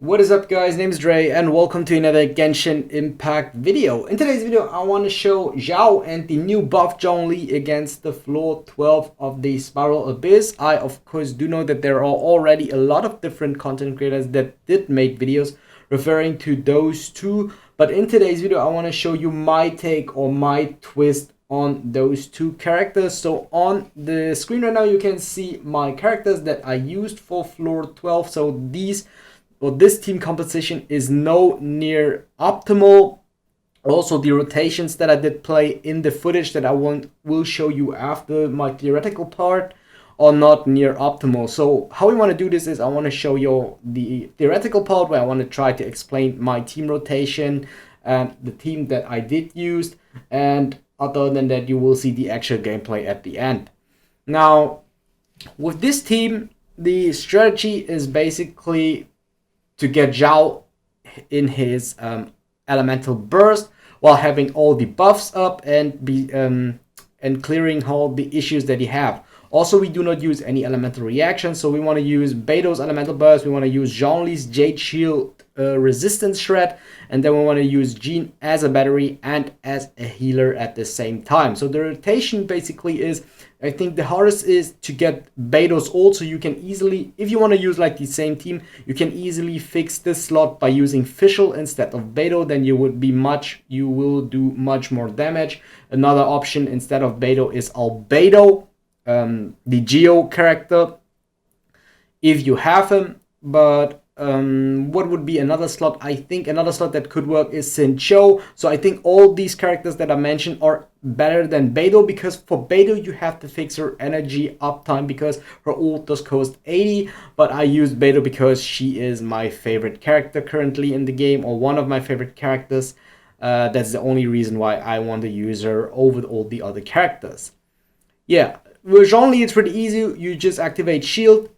What is up, guys? Name is Dre and welcome to another Genshin Impact video. In today's video I want to show Xiao and the new buff Zhongli against the floor 12 of the Spiral Abyss. I of course do know that there are already a lot of different content creators that did make videos referring to those two, but in today's video I want to show you my take or my twist on those two characters. So on the screen right now you can see my characters that I used for floor 12. So this team composition is no near optimal. Also, the rotations that I did play in the footage that I will show you after my theoretical part are not near optimal. So how we want to do this is I want to show you the theoretical part where I want to try to explain my team rotation and the team that I did use, and other than that you will see the actual gameplay at the end. Now with this team, the strategy is basically to get Xiao in his elemental burst while having all the buffs up and clearing all the issues that he have. Also, we do not use any elemental reactions, so we want to use Beto's elemental burst, we want to use Zhongli's Jade Shield resistance shred, and then we want to use Jean as a battery and as a healer at the same time. So the rotation basically is, I think the hardest is to get Beto's ult, so you can easily, if you want to use like the same team, you can easily fix this slot by using Fischl instead of Beto. Then you will do much more damage. Another option instead of Beto is Albedo, the Geo character, if you have him. But what would be another slot? I think another slot that could work is Xiao. So I think all these characters that I mentioned are better than Beto, because for Beto you have to fix her energy uptime because her ult does cost 80, but I use Beto because she is my favorite character currently in the game, or one of my favorite characters. That's the only reason why I want to use her over all the other characters. Yeah, with Zhongli it's pretty easy. You just activate shield,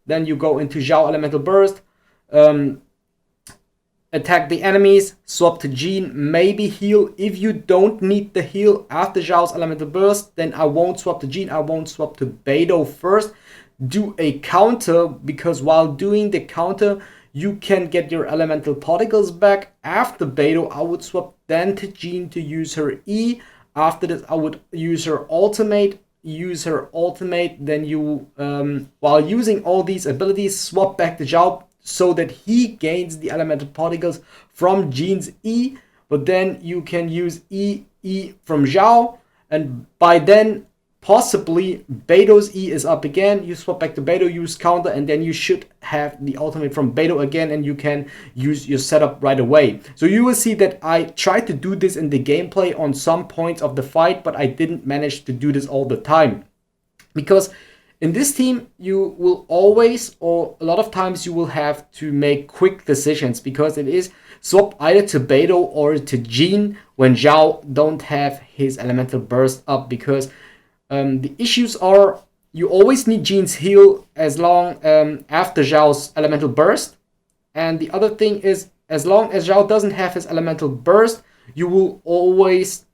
then you go into Xiao elemental burst, attack the enemies, swap to Jean, maybe heal. If you don't need the heal after Xiao's elemental burst, then I won't swap to Jean, I won't swap to Beto first. Do a counter, because while doing the counter you can get your elemental particles back. After Beto I would swap then to Jean to use her E. After this I would use her ultimate, then you while using all these abilities swap back to Xiao so that he gains the elemental particles from Jean's E, but then you can use E from Xiao, and by then possibly Beto's E is up again. You swap back to Beto, use counter, and then you should have the ultimate from Beto again, and you can use your setup right away. So you will see that I tried to do this in the gameplay on some points of the fight, but I didn't manage to do this all the time. Because in this team you will always, or a lot of times you will have to make quick decisions, because it is swap either to Beto or to Jean when Xiao don't have his elemental burst up, because the issues are you always need Jean's heal as long after Xiao's elemental burst, and the other thing is as long as Xiao doesn't have his elemental burst, you will always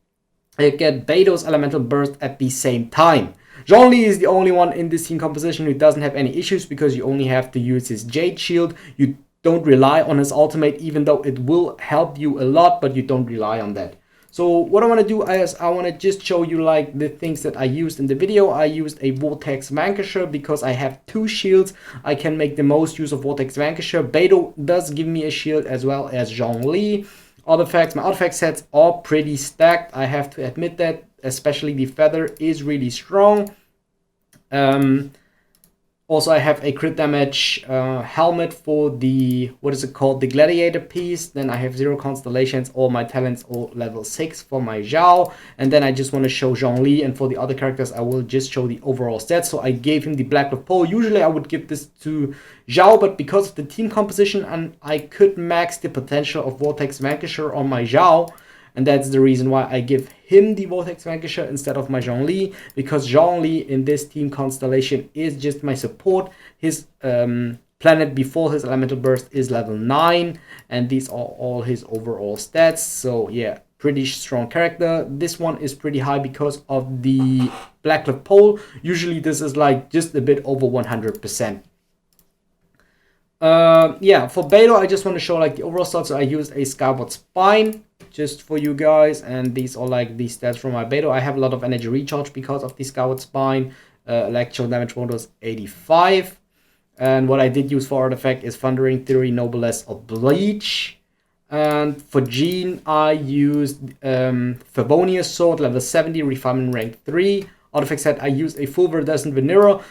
get Beto's elemental burst at the same time. Zhongli is the only one in this team composition who doesn't have any issues, because you only have to use his Jade Shield. You don't rely on his ultimate, even though it will help you a lot, but you don't rely on that. So what I want to do is I want to just show you like the things that I used in the video. I used a Vortex Vanquisher because I have two shields. I can make the most use of Vortex Vanquisher. Beto does give me a shield as well as Zhongli. Artifacts, my artifact sets are pretty stacked, I have to admit that, especially the feather is really strong. Also, I have a crit damage helmet for the, what is it called, the gladiator piece. Then I have 0 constellations. All my talents are level 6 for my Xiao. And then I just want to show Zhongli, and for the other characters I will just show the overall stats. So I gave him the Black Cloth Pole. Usually I would give this to Xiao, but because of the team composition and I could max the potential of Vortex Vanquisher on my Xiao, and that's the reason why I give him the Vortex Vanquisher instead of my Zhongli, because Zhongli in this team constellation is just my support. His planet before his elemental burst is level 9, and these are all his overall stats. So yeah, pretty strong character. This one is pretty high because of the Black Cloth Pole. Usually this is like just a bit over 100%. Yeah, for Beidou, I just want to show like the overall stats. So I used a Skyward Spine just for you guys, and these are like the stats from my Beidou. I have a lot of energy recharge because of the Skyward Spine. Electro damage bonus 85. And what I did use for artifact is Thundering Theory, Noblesse, or Bleach. And for Jean, I used Favonius Sword, level 70, Refinement rank 3. Artifact set, I used a full Verdescent Venera.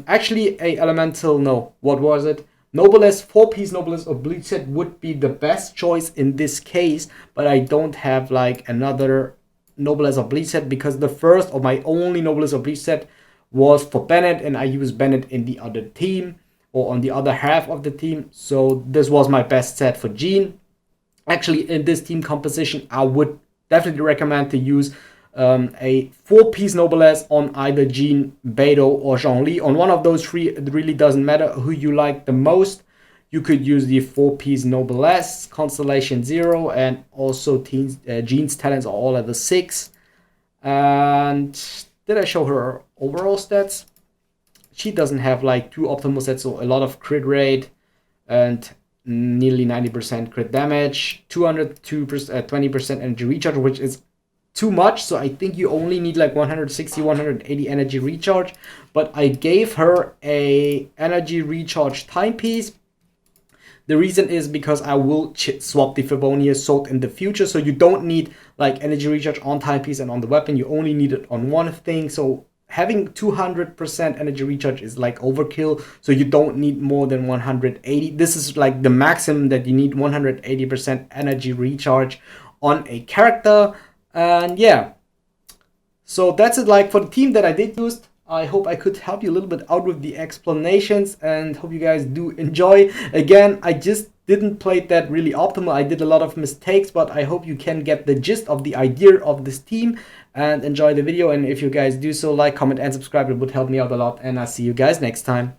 Actually, a Elemental, no, what was it? Noblesse, 4-piece Noblesse or Bleach set would be the best choice in this case, but I don't have like another Noblesse or Bleach set because the first or my only Noblesse or Bleach set was for Bennett, and I used Bennett in the other team or on the other half of the team. So this was my best set for Jean. Actually, in this team composition, I would definitely recommend to use a 4-piece Noblesse on either Jean, Beidou, or Zhongli. On one of those three, it really doesn't matter who you like the most. You could use the 4-piece Noblesse, Constellation 0, and also Jean's talents are all at the 6. And did I show her overall stats? She doesn't have like 2 optimal sets, so a lot of crit rate and nearly 90% crit damage, 20% energy recharge, which is too much. So I think you only need like 160, 180 energy recharge. But I gave her a energy recharge timepiece. The reason is because I will swap the Favonius Sword in the future, so you don't need like energy recharge on timepiece and on the weapon. You only need it on one thing. So having 200% energy recharge is like overkill, so you don't need more than 180. This is like the maximum that you need, 180% energy recharge on a character. And yeah, so that's it like for the team that I did use. I hope I could help you a little bit out with the explanations and hope you guys do enjoy. Again, I just didn't play that really optimal. I did a lot of mistakes, but I hope you can get the gist of the idea of this team and enjoy the video. And if you guys do so, like, comment, and subscribe. It would help me out a lot. And I'll see you guys next time.